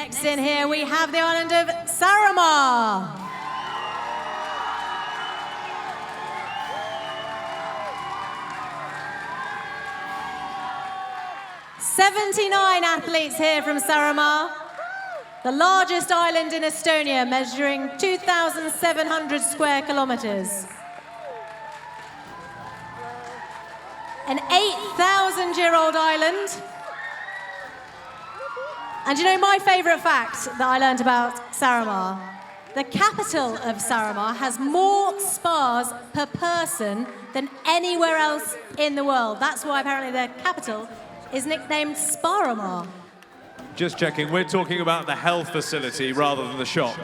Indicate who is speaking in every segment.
Speaker 1: Next in here, we have the island of Saaremaa. "79 athletes here from Saaremaa, the largest island in Estonia, measuring 2,700 square kilometers. An 8,000-year-old island. And you know my favorite fact that I learned about Saaremaa? The capital of Saaremaa has more spas per person than anywhere else in the world. That's why apparently their capital is nicknamed Saaremaa.
Speaker 2: Just checking, we're talking about the health facility rather than the shop.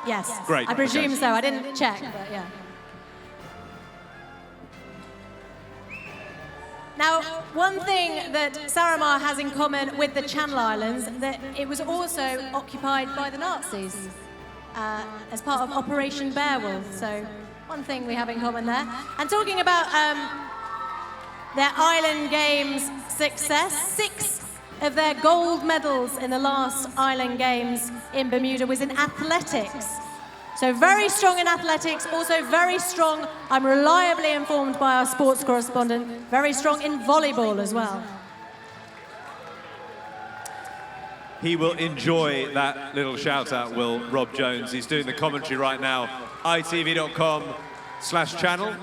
Speaker 1: Yes.
Speaker 2: Great.
Speaker 1: I presume
Speaker 2: okay.
Speaker 1: so. I didn't check, but yeah. Now, one thing that Saaremaa has in common with the Channel Islands, that it was also occupied by the Nazis as part of Operation Beowulf. So, one thing we have in common there. And talking about their Island Games success, 6 of their gold medals in the last Island Games in Bermuda was in athletics. So very strong in athletics, also very strong, I'm reliably informed by our sports correspondent, very strong in volleyball as well.
Speaker 2: He will enjoy that little shout out, will Rob Jones. He's doing the commentary right now, itv.com/channel.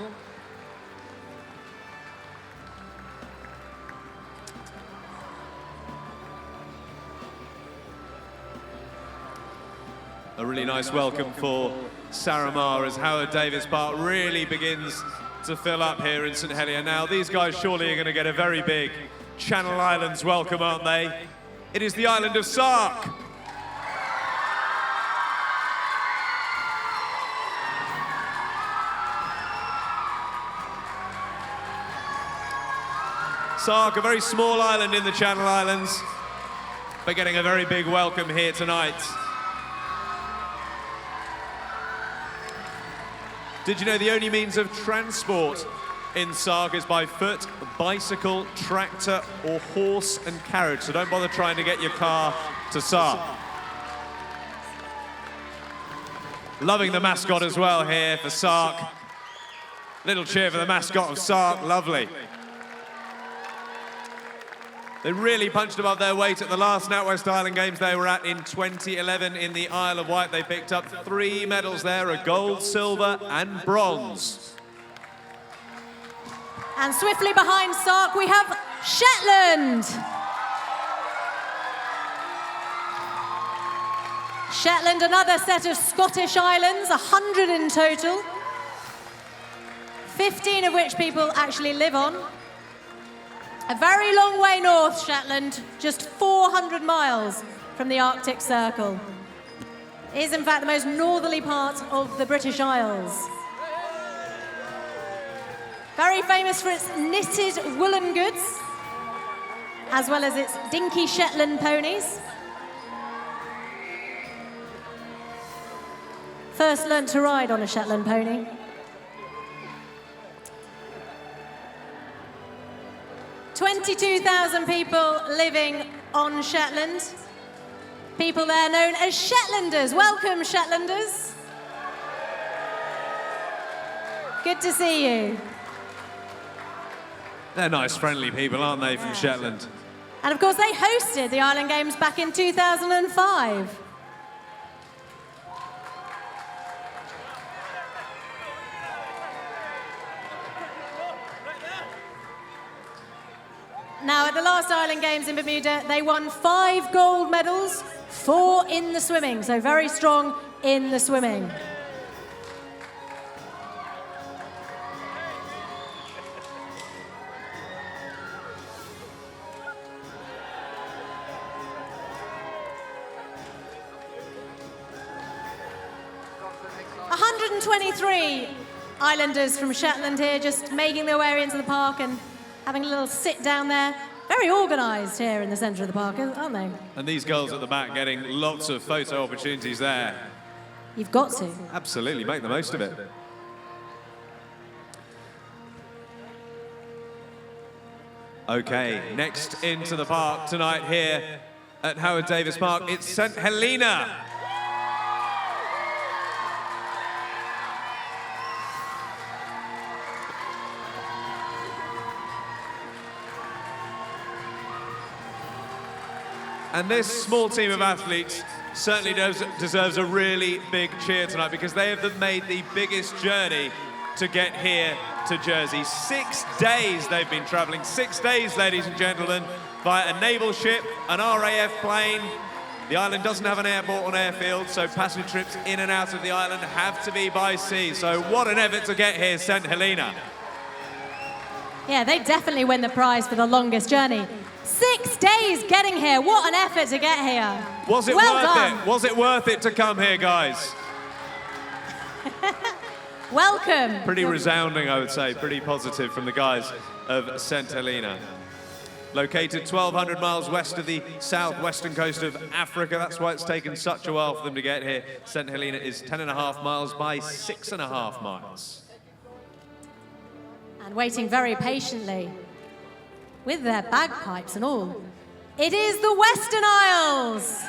Speaker 2: A really nice welcome for Saaremaa as Howard Davis Park really begins to fill up here in St Helier. Now, these guys surely are going to get a very big Channel Islands welcome, aren't they? It is the island of Sark. Sark, a very small island in the Channel Islands, but getting a very big welcome here tonight. Did you know the only means of transport in Sark is by foot, bicycle, tractor, or horse and carriage? So don't bother trying to get your car to Sark. Loving the mascot as well here for Sark. Little cheer for the mascot of Sark, lovely. They really punched above their weight at the last NatWest Island Games they were at in 2011 in the Isle of Wight. They picked up 3 medals there, a gold, silver and bronze.
Speaker 1: And swiftly behind Sark, we have Shetland. Shetland, another set of Scottish islands, 100 in total. 15 of which people actually live on. A very long way north, Shetland, just 400 miles from the Arctic Circle. It is, in fact, the most northerly part of the British Isles. Very famous for its knitted woolen goods, as well as its dinky Shetland ponies. First learnt to ride on a Shetland pony. "22,000 people living on Shetland. People there known as Shetlanders. Welcome, Shetlanders. Good to see you.
Speaker 2: They're nice, friendly people, aren't they, from Shetland?
Speaker 1: And of course, they hosted the Island Games back in 2005. Now, at the last Island Games in Bermuda, they won 5 gold medals, 4 in the swimming, so very strong in the swimming. "123 islanders from Shetland here, just making their way into the park and having a little sit down there. Very organised here in the centre of the park, aren't they?
Speaker 2: And these girls at the back getting lots of photo opportunities there.
Speaker 1: You've got to.
Speaker 2: Absolutely, make the most of it. Okay, next into the park tonight here at Howard Davis Park. It's St. Helena. And this small team of athletes certainly deserves a really big cheer tonight because they have made the biggest journey to get here to Jersey. 6 days they've been traveling, 6 days, ladies and gentlemen, via a naval ship, an RAF plane. The island doesn't have an airport or airfield, so passenger trips in and out of the island have to be by sea. So what an effort to get here, St. Helena.
Speaker 1: Yeah, they definitely win the prize for the longest journey. 6 days getting here. What an effort to get here.
Speaker 2: Was it
Speaker 1: well
Speaker 2: worth
Speaker 1: done.
Speaker 2: it? Was it worth it to come here, guys?
Speaker 1: Welcome.
Speaker 2: Pretty resounding, I would say. Pretty positive from the guys of St. Helena. Located 1,200 miles west of the southwestern coast of Africa. That's why it's taken such a while for them to get here. St. Helena is 10.5 miles by 6.5 miles.
Speaker 1: And waiting very patiently, with their bagpipes and all, it is the Western Isles.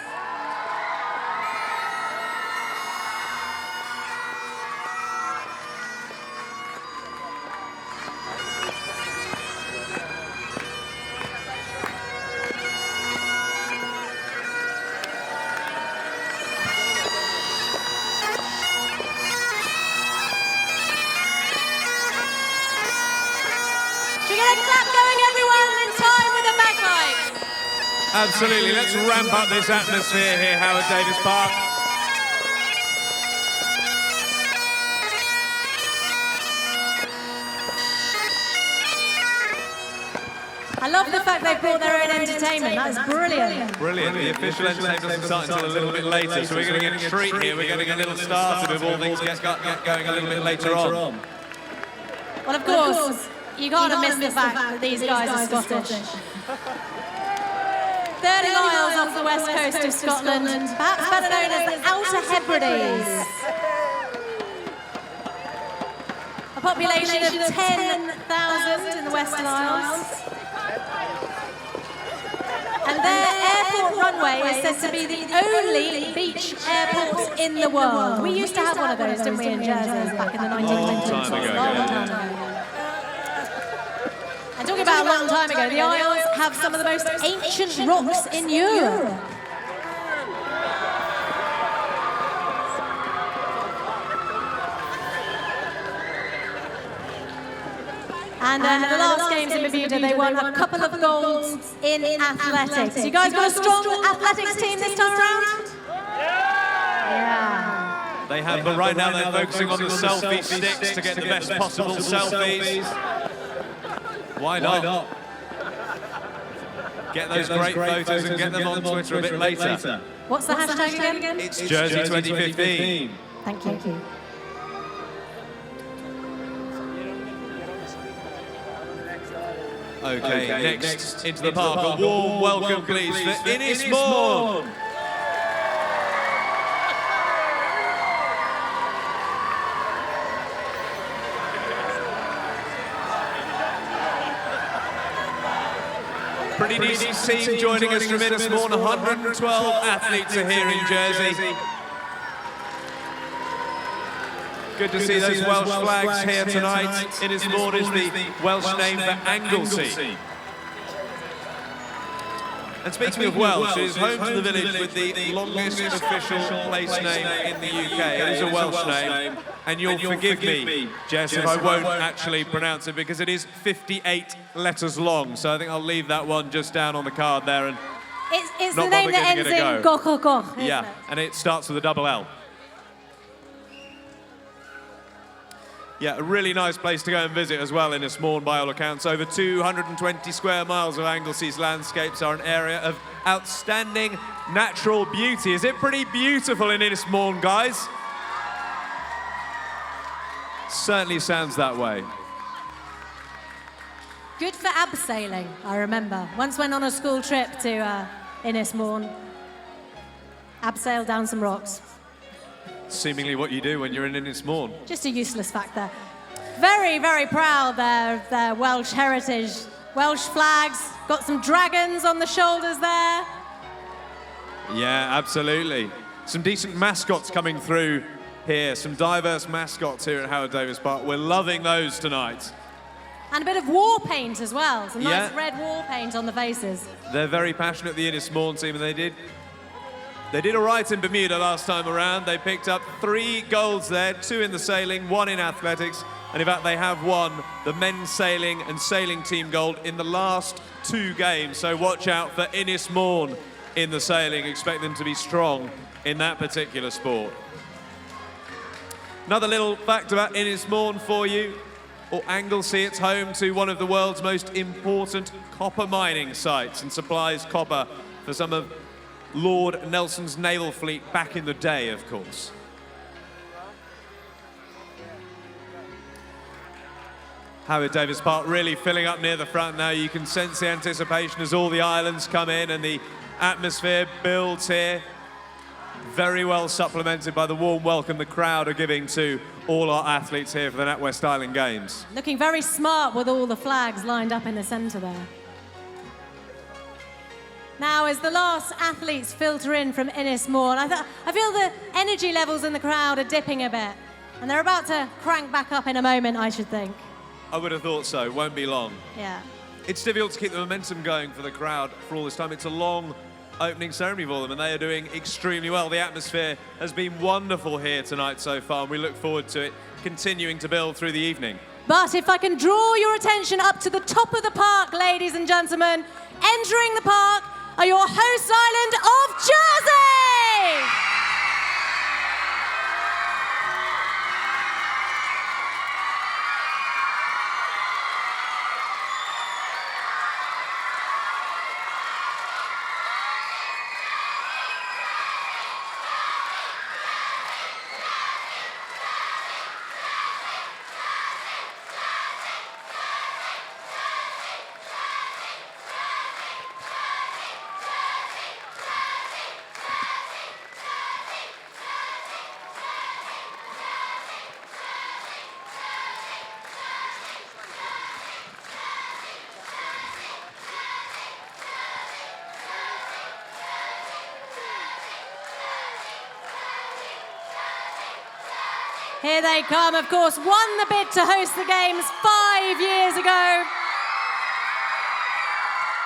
Speaker 1: Should we get a clap going, everyone, in time with the bagpipes?
Speaker 2: Absolutely. Let's ramp up this atmosphere here, Howard Davis Park.
Speaker 1: I love the fact they brought their own entertainment. That is brilliant.
Speaker 2: Brilliant. The official entertainment doesn't start until a little bit later, so we're going to get a treat here. We're getting a little started with all things get going a little bit later on.
Speaker 1: Well, of course, you can't miss the fact that these guys are Scottish. 30 miles off the west coast of Scotland, perhaps better known as the Outer Hebrides. A population of 10,000 in the Western Isles. And their airport runway is said to be the only beach airport in the world. We used to have one of those, didn't we, in Jersey back in the 1920s?
Speaker 2: Long time ago.
Speaker 1: And talking about a long time ago, the Isles have some of the most ancient rocks in Europe. And at the last games in Bermuda, they won a couple of golds in athletics. You guys got a strong athletics team this time around? Yeah.
Speaker 2: They have, but right now they're focusing on the selfie sticks to get the best possible selfies. Why not? Get those great photos and get them on Twitter a bit later.
Speaker 1: What's the hashtag again?
Speaker 2: It's Jersey 2015.
Speaker 1: Thank you.
Speaker 2: Okay, next into the park, a warm welcome please for Ynys Môn. Pretty decent team joining us from Ynys Môn. 112 athletes are here in Jersey. Good to see those Welsh flags here tonight. Ynys Môn is the Welsh name for Anglesey. And speaking of Welsh, it is home to the village with the longest official place name in the UK. It is a Welsh name, and you'll forgive me, Jess, if I won't actually pronounce it because it is 58 letters long. So I think I'll leave that one just down on the card there and
Speaker 1: It's
Speaker 2: not
Speaker 1: the name
Speaker 2: bother
Speaker 1: that
Speaker 2: giving
Speaker 1: ends
Speaker 2: it a
Speaker 1: in
Speaker 2: go.
Speaker 1: goch.
Speaker 2: Yeah, and it starts with a double L. Yeah, a really nice place to go and visit as well in Ynys Môn by all accounts. Over 220 square miles of Anglesey's landscapes are an area of outstanding natural beauty. Is it pretty beautiful in Ynys Môn, guys? Certainly sounds that way.
Speaker 1: Good for abseiling, I remember. Once went on a school trip to Ynys Môn. Abseiled down some rocks.
Speaker 2: Seemingly what you do when you're in Ynys Môn.
Speaker 1: Just a useless fact there. Very, very proud there of their Welsh heritage. Welsh flags, got some dragons on the shoulders there.
Speaker 2: Yeah, absolutely. Some decent mascots coming through here, some diverse mascots here at Howard Davis Park. We're loving those tonight.
Speaker 1: And a bit of war paint as well, some nice
Speaker 2: Yeah.
Speaker 1: red war paint on the faces.
Speaker 2: They're very passionate, the Innismore team, and they did all right in Bermuda last time around. They picked up 3 golds there, 2 in the sailing, 1 in athletics, and in fact they have won the men's sailing and sailing team gold in the last 2 games. So watch out for Innismore in the sailing. Expect them to be strong in that particular sport. Another little fact about Innismore for you. Anglesey, it's home to one of the world's most important copper mining sites and supplies copper for some of Lord Nelson's naval fleet back in the day, of course. Howard Davis Park really filling up near the front now. You can sense the anticipation as all the islands come in and the atmosphere builds here. Very well supplemented by the warm welcome the crowd are giving to all our athletes here for the NatWest Island Games.
Speaker 1: Looking very smart with all the flags lined up in the centre there. Now, as the last athletes filter in from Innismore, I feel the energy levels in the crowd are dipping a bit. And they're about to crank back up in a moment, I should think.
Speaker 2: I would have thought so, won't be long.
Speaker 1: Yeah.
Speaker 2: It's difficult to keep the momentum going for the crowd for all this time. It's a long opening ceremony for them, and they are doing extremely well. The atmosphere has been wonderful here tonight so far, and we look forward to it continuing to build through the evening.
Speaker 1: But if I can draw your attention up to the top of the park, ladies and gentlemen, entering the park are your host island of Jersey! Here they come, of course, won the bid to host the Games 5 years ago.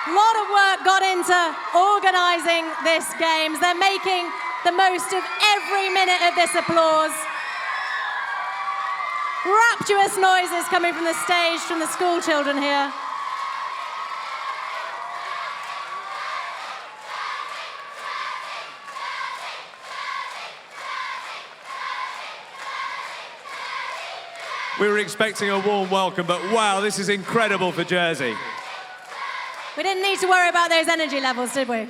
Speaker 1: A lot of work got into organising this Games. They're making the most of every minute of this applause. Rapturous noises coming from the stage from the school children here.
Speaker 2: We were expecting a warm welcome, but wow, this is incredible for Jersey.
Speaker 1: We didn't need to worry about those energy levels, did we?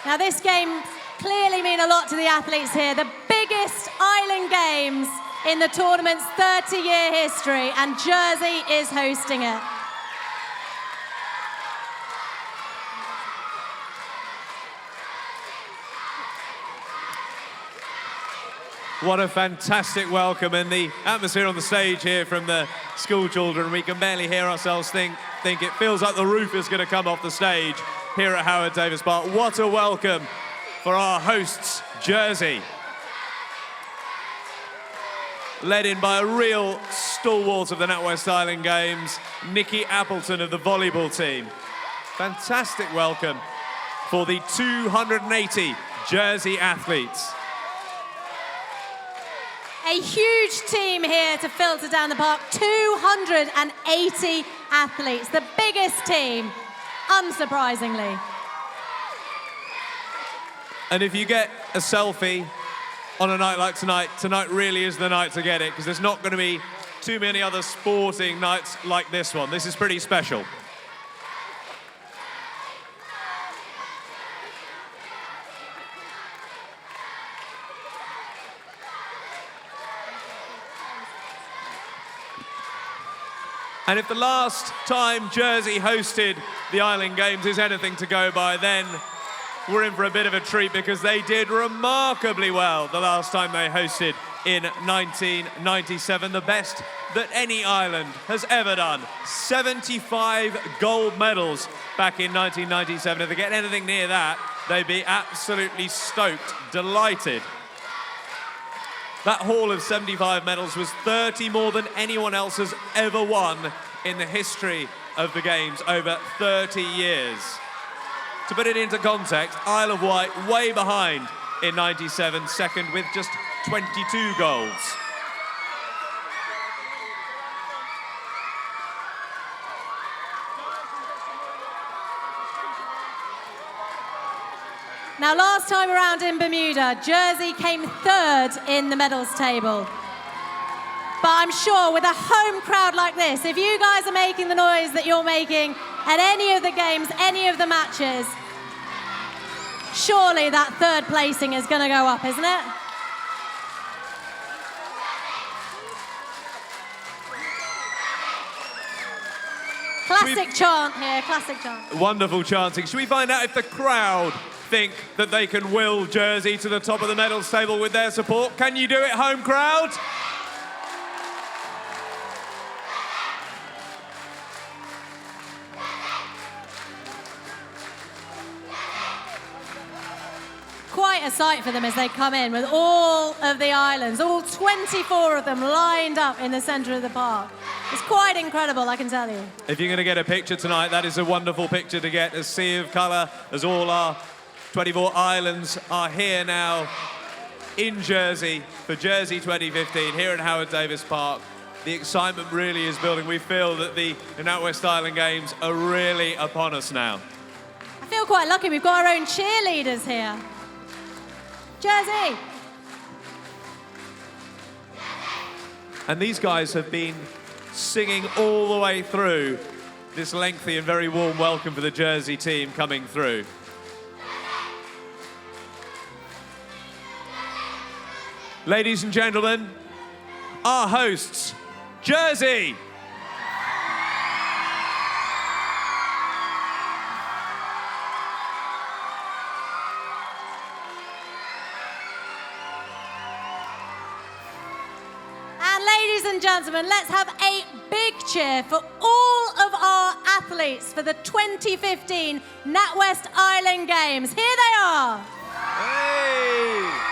Speaker 1: Now this game clearly means a lot to the athletes here. The biggest island games in the tournament's 30-year history, and Jersey is hosting it.
Speaker 2: What a fantastic welcome, and the atmosphere on the stage here from the school children. We can barely hear ourselves think. It feels like the roof is going to come off the stage here at Howard Davis Park. What a welcome for our hosts, Jersey. Led in by a real stalwart of the NatWest Island Games, Nikki Appleton of the volleyball team. Fantastic welcome for the 280 Jersey athletes.
Speaker 1: A huge team here to filter down the park, 280 athletes, the biggest team, unsurprisingly.
Speaker 2: And if you get a selfie on a night like tonight, tonight really is the night to get it, because there's not going to be too many other sporting nights like this one. This is pretty special. And if the last time Jersey hosted the Island Games is anything to go by, then we're in for a bit of a treat, because they did remarkably well the last time they hosted in 1997, the best that any island has ever done. 75 gold medals back in 1997. If they get anything near that, they'd be absolutely stoked, delighted. That haul of 75 medals was 30 more than anyone else has ever won in the history of the Games, over 30 years. To put it into context, Isle of Wight way behind in 97, second with just 22 golds.
Speaker 1: Now, last time around in Bermuda, Jersey came third in the medals table. But I'm sure with a home crowd like this, if you guys are making the noise that you're making at any of the games, any of the matches, surely that third placing is going to go up, isn't it? Classic chant here, classic chant.
Speaker 2: Wonderful chanting. Should we find out if the crowd think that they can will Jersey to the top of the medals table with their support? Can you do it, home crowd?
Speaker 1: Quite a sight for them as they come in with all of the islands, all 24 of them lined up in the centre of the park. It's quite incredible, I can tell you.
Speaker 2: If you're going to get a picture tonight, that is a wonderful picture to get. A sea of colour as all our 24 islands are here now in Jersey for Jersey 2015 here at Howard Davis Park. The excitement really is building. We feel that the NatWest Island Games are really upon us now.
Speaker 1: I feel quite lucky we've got our own cheerleaders here. Jersey!
Speaker 2: And these guys have been singing all the way through this lengthy and very warm welcome for the Jersey team coming through. Ladies and gentlemen, our hosts, Jersey!
Speaker 1: And ladies and gentlemen, let's have a big cheer for all of our athletes for the 2015 NatWest Island Games. Here they are.
Speaker 2: Hey!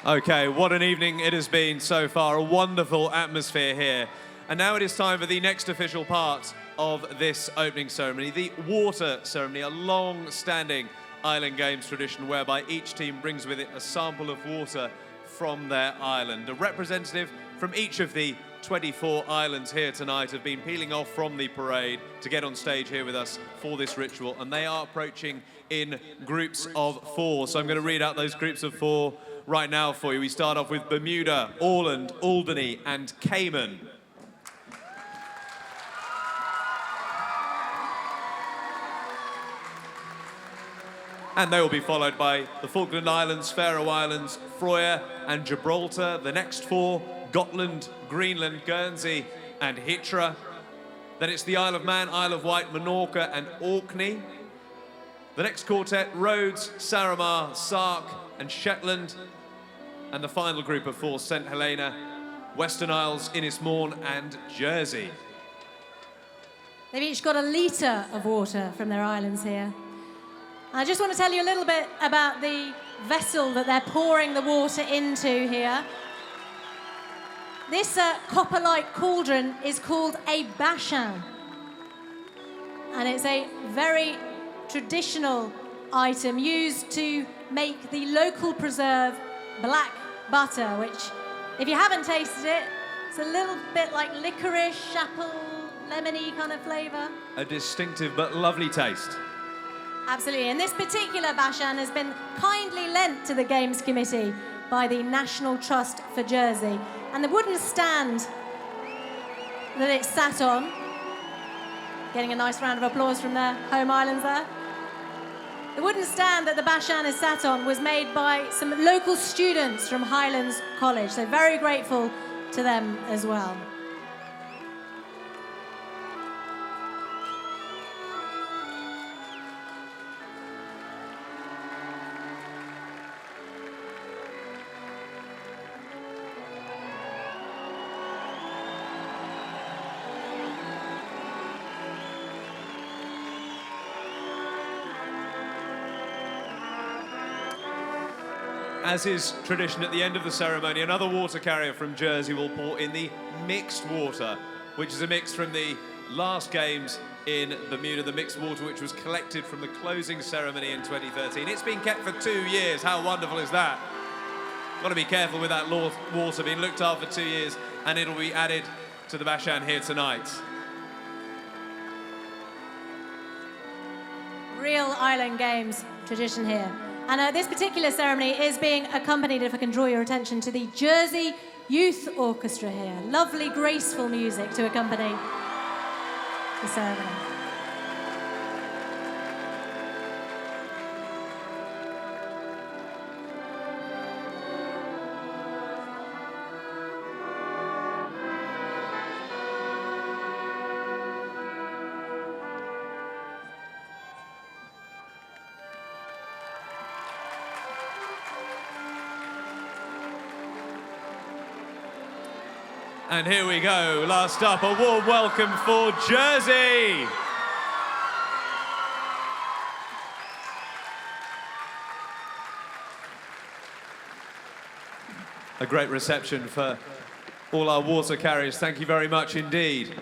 Speaker 2: Okay, what an evening it has been so far. A wonderful atmosphere here. And now it is time for the next official part of this opening ceremony, the water ceremony, a long-standing Island Games tradition whereby each team brings with it a sample of water from their island. A representative from each of the 24 islands here tonight have been peeling off from the parade to get on stage here with us for this ritual, and they are approaching in groups of 4. So I'm going to read out those groups of 4 right now for you. We start off with Bermuda, Åland, Alderney, and Cayman. And they will be followed by the Falkland Islands, Faroe Islands, Frøya, and Gibraltar. The next 4, Gotland, Greenland, Guernsey, and Hitra. Then it's the Isle of Man, Isle of Wight, Menorca, and Orkney. The next quartet, Rhodes, Saaremaa, Sark, and Shetland. And the final group of 4, St Helena, Western Isles, Innis Morn, and Jersey.
Speaker 1: They've each got a litre of water from their islands here. I just want to tell you a little bit about the vessel that they're pouring the water into here. This copper-like cauldron is called a bashin, and it's a very traditional item used to make the local preserve black butter, which, if you haven't tasted it, it's a little bit like licorice, apple, lemony kind of flavour.
Speaker 2: A distinctive but lovely taste.
Speaker 1: Absolutely, and this particular bashin has been kindly lent to the Games Committee by the National Trust for Jersey. And the wooden stand that it's sat on, getting a nice round of applause from their home islands there. The wooden stand that the bashin is sat on was made by some local students from Highlands College, so very grateful to them as well.
Speaker 2: as is tradition at the end of the ceremony, another water carrier from Jersey will pour in the mixed water, which is a mix from the last games in Bermuda, the mixed water which was collected from the closing ceremony in 2013. It's been kept for 2 years. How wonderful is that? Got to be careful with that water being looked after for 2 years, and it'll be added to the Bashan here tonight.
Speaker 1: Real Island Games tradition here. And this particular ceremony is being accompanied, if I can draw your attention, to the Jersey Youth Orchestra here. Lovely, graceful music to accompany the ceremony.
Speaker 2: And here we go, last up, a warm welcome for Jersey. A great reception for all our water carriers. Thank you very much indeed.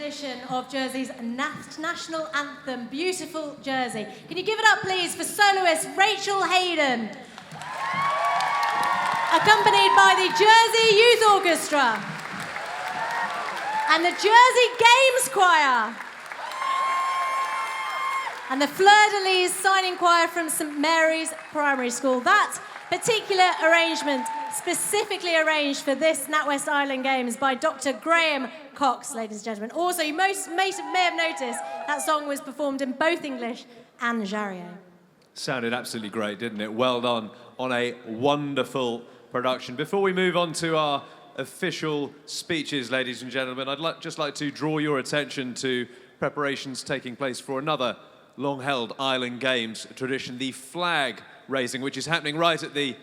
Speaker 1: rendition of Jersey's national anthem, Beautiful Jersey. Can you give it up, please, for soloist Rachel Hayden, accompanied by the Jersey Youth Orchestra and the Jersey Games Choir and the Fleur-de-Lis signing choir from St Mary's Primary School. That particular arrangement specifically arranged for this NatWest Island Games by Dr. Graham Cox, ladies and gentlemen. Also, you may have noticed that song was performed in both English and Jarier.
Speaker 2: Sounded absolutely great, didn't it? Well done on a wonderful production. Before we move on to our official speeches, ladies and gentlemen, I'd just like to draw your attention to preparations taking place for another long-held Island Games tradition, the flag raising, which is happening right at the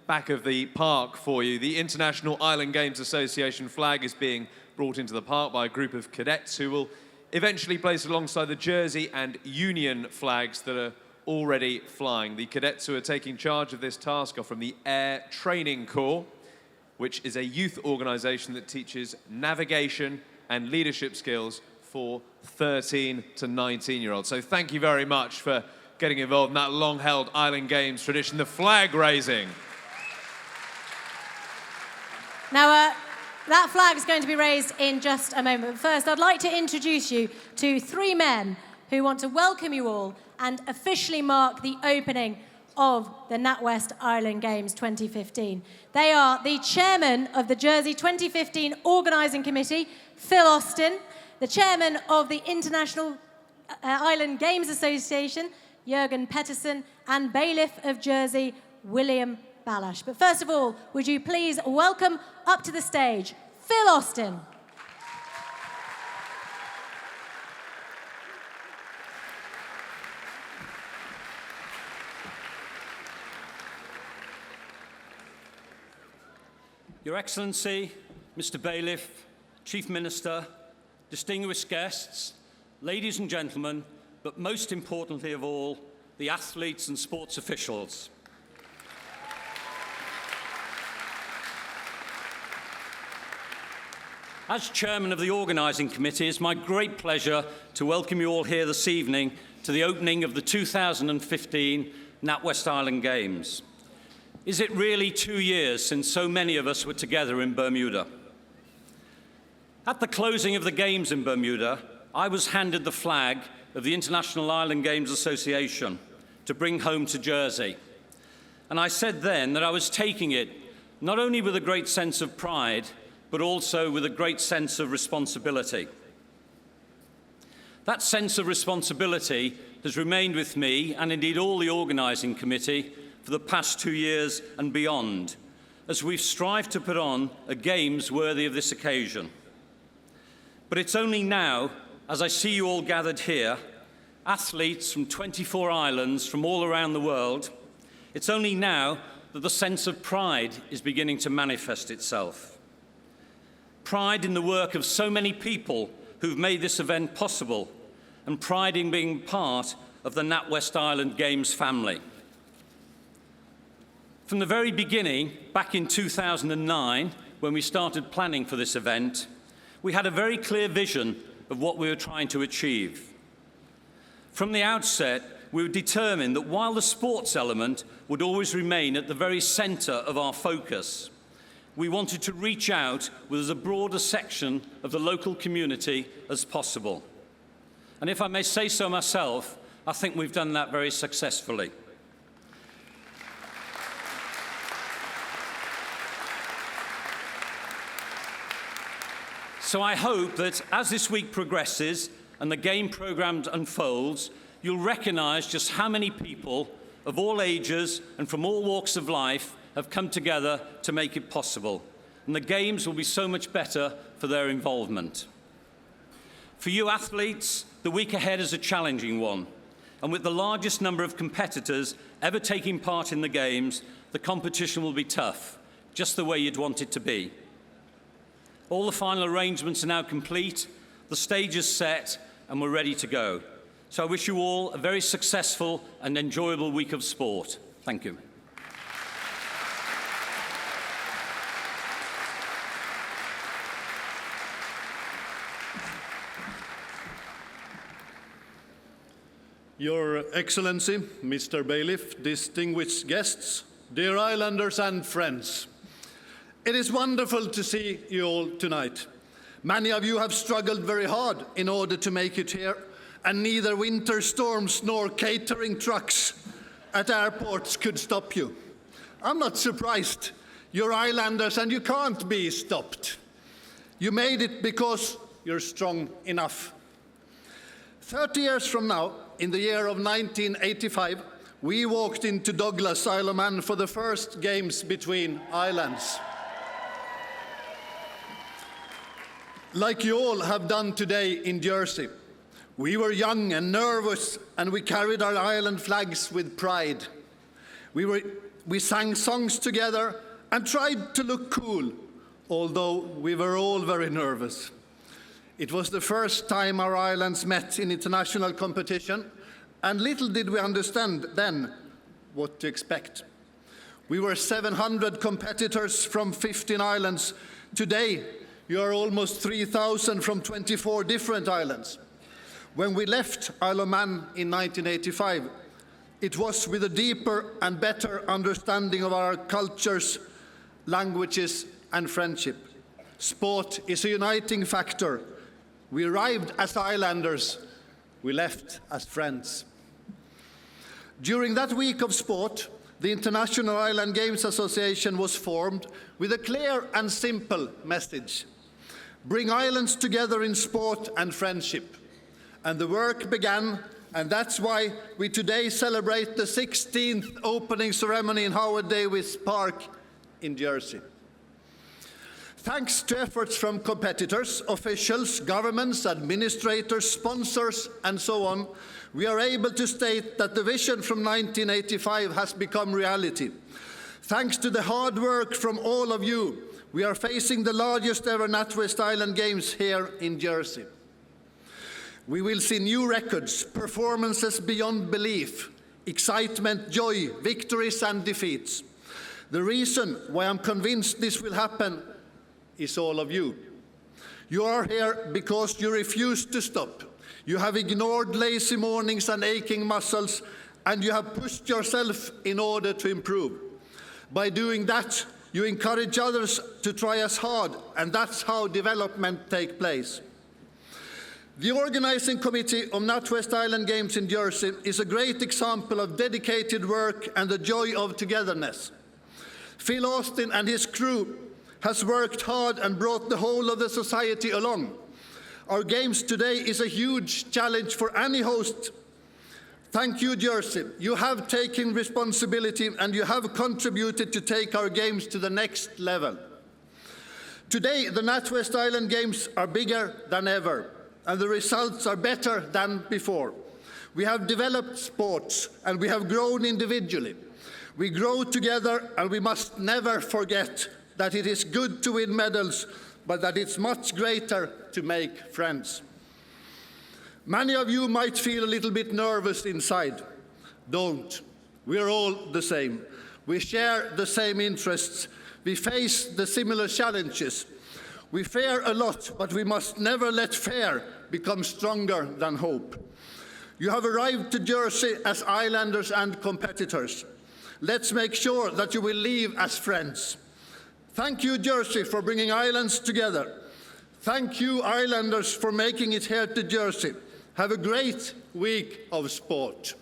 Speaker 2: back of the park for you. The International Island Games Association flag is being brought into the park by a group of cadets who will eventually place alongside the Jersey and Union flags that are already flying. The cadets who are taking charge of this task are from the Air Training Corps, which is a youth organisation that teaches navigation and leadership skills for 13 to 19-year-olds. So thank you very much for getting involved in that long-held Island Games tradition, the flag raising.
Speaker 1: Now, that flag is going to be raised in just a moment. But first, I'd like to introduce you to three men who want to welcome you all and officially mark the opening of the NatWest Island Games 2015. They are the chairman of the Jersey 2015 Organising Committee, Phil Austin, the chairman of the International Island Games Association, Jürgen Petterson, and bailiff of Jersey, William Balash. But first of all, would you please welcome up to the stage, Phil Austin.
Speaker 3: Your Excellency, Mr. Bailiff, Chief Minister, distinguished guests, ladies and gentlemen, but most importantly of all, the athletes and sports officials. As chairman of the Organising Committee, it's my great pleasure to welcome you all here this evening to the opening of the 2015 NatWest Island Games. Is it really 2 years since so many of us were together in Bermuda? At the closing of the Games in Bermuda, I was handed the flag of the International Island Games Association to bring home to Jersey. And I said then that I was taking it not only with a great sense of pride, but also with a great sense of responsibility. That sense of responsibility has remained with me, and indeed all the Organising Committee, for the past 2 years and beyond, as we've strived to put on a Games worthy of this occasion. But it's only now, as I see you all gathered here, athletes from 24 islands from all around the world, it's only now that the sense of pride is beginning to manifest itself. Pride in the work of so many people who've made this event possible, and pride in being part of the NatWest Island Games family. From the very beginning, back in 2009, when we started planning for this event, we had a very clear vision of what we were trying to achieve. From the outset, we were determined that while the sports element would always remain at the very centre of our focus, we wanted to reach out with as a broad a section of the local community as possible. And if I may say so myself, I think we've done that very successfully. So I hope that as this week progresses and the game programme unfolds, you'll recognise just how many people of all ages and from all walks of life have come together to make it possible. And the Games will be so much better for their involvement. For you athletes, the week ahead is a challenging one. And with the largest number of competitors ever taking part in the Games, the competition will be tough, just the way you'd want it to be. All the final arrangements are now complete, the stage is set, and we're ready to go. So I wish you all a very successful and enjoyable week of sport. Thank you.
Speaker 4: Your Excellency, Mr. Bailiff, distinguished guests, dear islanders and friends. It is wonderful to see you all tonight. Many of you have struggled very hard in order to make it here, and neither winter storms nor catering trucks at airports could stop you. I'm not surprised. You're islanders and you can't be stopped. You made it because you're strong enough. 30 years from now, in the year of 1985, we walked into Douglas, Isle of Man for the first games between islands. Like you all have done today in Jersey. We were young and nervous, and we carried our island flags with pride. We sang songs together and tried to look cool, although we were all very nervous. It was the first time our islands met in international competition, and little did we understand then what to expect. We were 700 competitors from 15 islands. Today, you are almost 3,000 from 24 different islands. When we left Isle of Man in 1985, it was with a deeper and better understanding of our cultures, languages, and friendship. Sport is a uniting factor. We arrived as islanders, we left as friends. During that week of sport, the International Island Games Association was formed with a clear and simple message. Bring islands together in sport and friendship. And the work began, and that's why we today celebrate the 16th opening ceremony in Howard Davis Park in Jersey. Thanks to efforts from competitors, officials, governments, administrators, sponsors, and so on, we are able to state that the vision from 1985 has become reality. Thanks to the hard work from all of you, we are facing the largest ever NatWest Island Games here in Jersey. We will see new records, performances beyond belief, excitement, joy, victories and defeats. The reason why I'm convinced this will happen is all of you. You are here because you refuse to stop. You have ignored lazy mornings and aching muscles, and you have pushed yourself in order to improve. By doing that, you encourage others to try as hard, and that's how development takes place. The organizing committee of NatWest Island Games in Jersey is a great example of dedicated work and the joy of togetherness. Phil Austin and his crew has worked hard and brought the whole of the society along. Our games today is a huge challenge for any host. Thank you, Jersey. You have taken responsibility and you have contributed to take our games to the next level. Today, the NatWest Island Games are bigger than ever, and the results are better than before. We have developed sports, and we have grown individually. We grow together, and we must never forget that it is good to win medals, but that it's much greater to make friends. Many of you might feel a little bit nervous inside. Don't. We're all the same. We share the same interests. We face the similar challenges. We fear a lot, but we must never let fear become stronger than hope. You have arrived to Jersey as islanders and competitors. Let's make sure that you will leave as friends. Thank you, Jersey, for bringing islands together. Thank you, islanders, for making it here to Jersey. Have a great week of sport.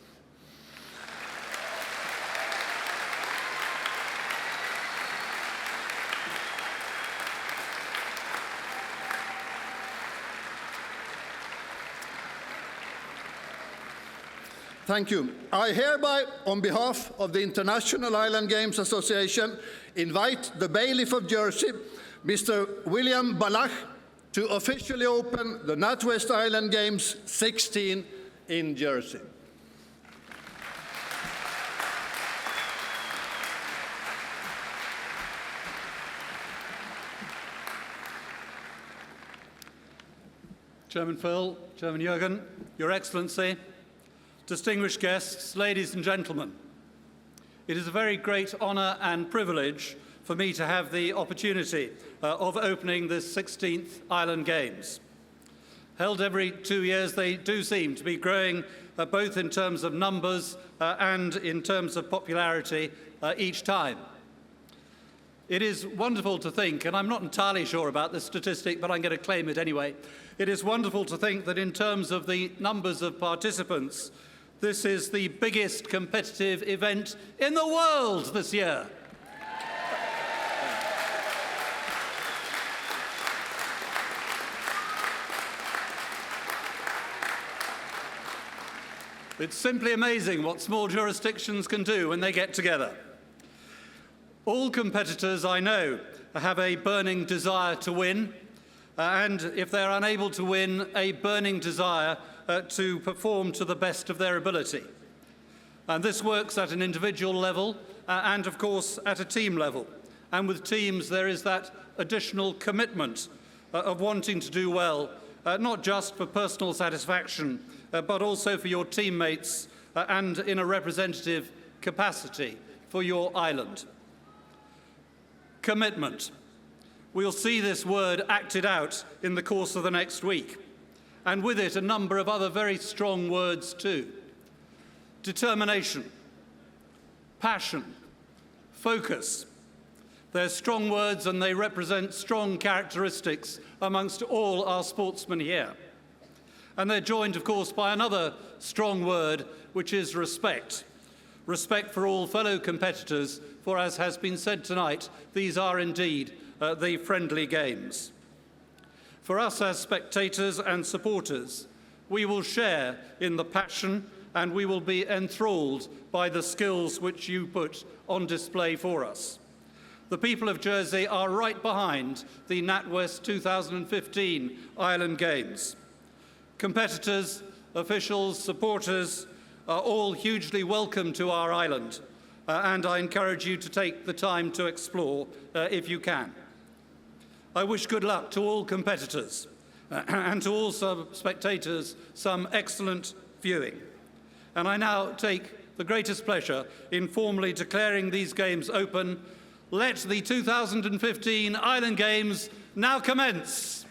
Speaker 4: Thank you. I hereby, on behalf of the International Island Games Association, invite the Bailiff of Jersey, Mr. William Balach, to officially open the NatWest Island Games 16 in Jersey.
Speaker 5: Chairman Phil, Chairman Jürgen, Your Excellency, distinguished guests, ladies and gentlemen. It is a very great honour and privilege for me to have the opportunity of opening the 16th Island Games. Held every 2 years, they do seem to be growing both in terms of numbers and in terms of popularity each time. It is wonderful to think, and I'm not entirely sure about this statistic, but I'm going to claim it anyway. It is wonderful to think that in terms of the numbers of participants, this is the biggest competitive event in the world this year. It's simply amazing what small jurisdictions can do when they get together. All competitors I know have a burning desire to win, and if they're unable to win, a burning desire to perform to the best of their ability. And this works at an individual level and, of course, at a team level. And with teams, there is that additional commitment of wanting to do well, not just for personal satisfaction, but also for your teammates and in a representative capacity for your island. Commitment. We'll see this word acted out in the course of the next week, and with it a number of other very strong words too. Determination, passion, focus. They're strong words and they represent strong characteristics amongst all our sportsmen here. And they're joined, of course, by another strong word, which is respect. Respect for all fellow competitors, for as has been said tonight, these are indeed the friendly games. For us as spectators and supporters, we will share in the passion and we will be enthralled by the skills which you put on display for us. The people of Jersey are right behind the NatWest 2015 Island Games. Competitors, officials, supporters are all hugely welcome to our island, and I encourage you to take the time to explore if you can. I wish good luck to all competitors and to all spectators some excellent viewing. And I now take the greatest pleasure in formally declaring these games open. Let the 2015 Island Games now commence.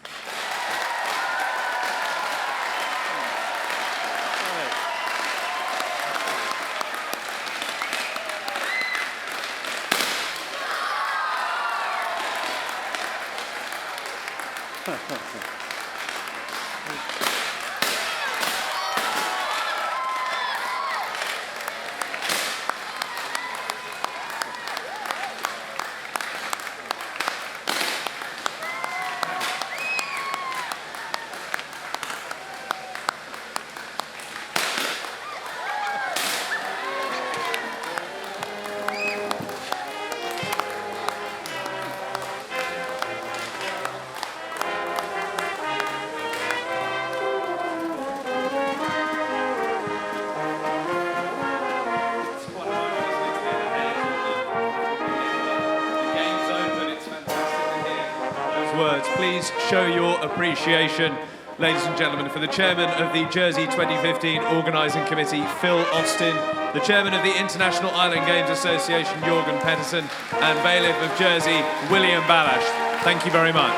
Speaker 2: Words. Please show your appreciation, ladies and gentlemen, for the chairman of the Jersey 2015 Organising Committee, Phil Austin, the chairman of the International Island Games Association, Jorgen Pettersson, and bailiff of Jersey, William Balash. Thank you very much.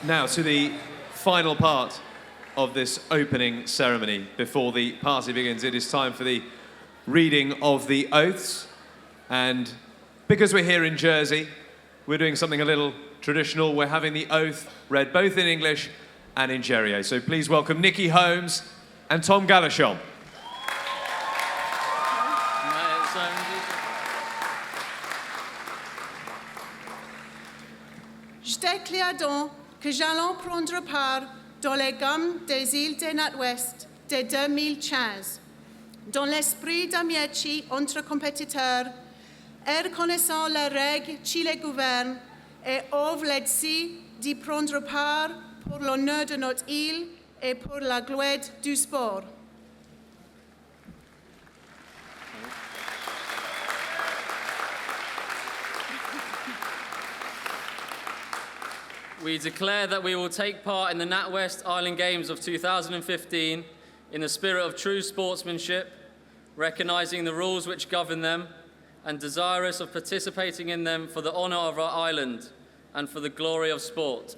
Speaker 2: Now to the final part of this opening ceremony. Before the party begins, it is time for the reading of the oaths. And because we're here in Jersey, we're doing something a little traditional. We're having the oath read both in English and in Jerry. So please welcome Nicky Holmes and Tom Galashon.
Speaker 6: Je déclare donc que j'allais prendre part dans les gammes des îles de NatWest de 2015, dans l'esprit d'amitié entre compétiteurs, et reconnaissant les règles qui les gouvernent, et offre l'aider d'y prendre part pour l'honneur de notre île et pour la gloire du sport.
Speaker 7: We declare that we will take part in the NatWest Island Games of 2015 in the spirit of true sportsmanship, recognising the rules which govern them, and desirous of participating in them for the honour of our island and for the glory of sport.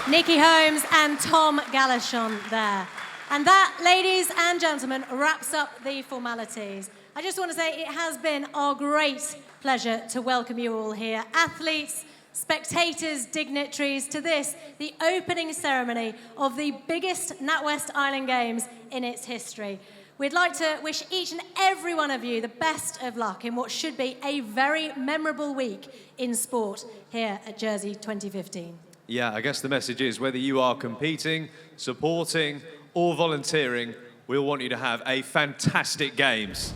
Speaker 1: Nikki Holmes and Tom Galashon there. And that, ladies and gentlemen, wraps up the formalities. I just want to say it has been our great pleasure to welcome you all here, athletes, spectators, dignitaries, to this, the opening ceremony of the biggest NatWest Island Games in its history. We'd like to wish each and every one of you the best of luck in what should be a very memorable week in sport here at Jersey 2015.
Speaker 2: Yeah, I guess the message is whether you are competing, supporting, or volunteering, we all want you to have a fantastic Games.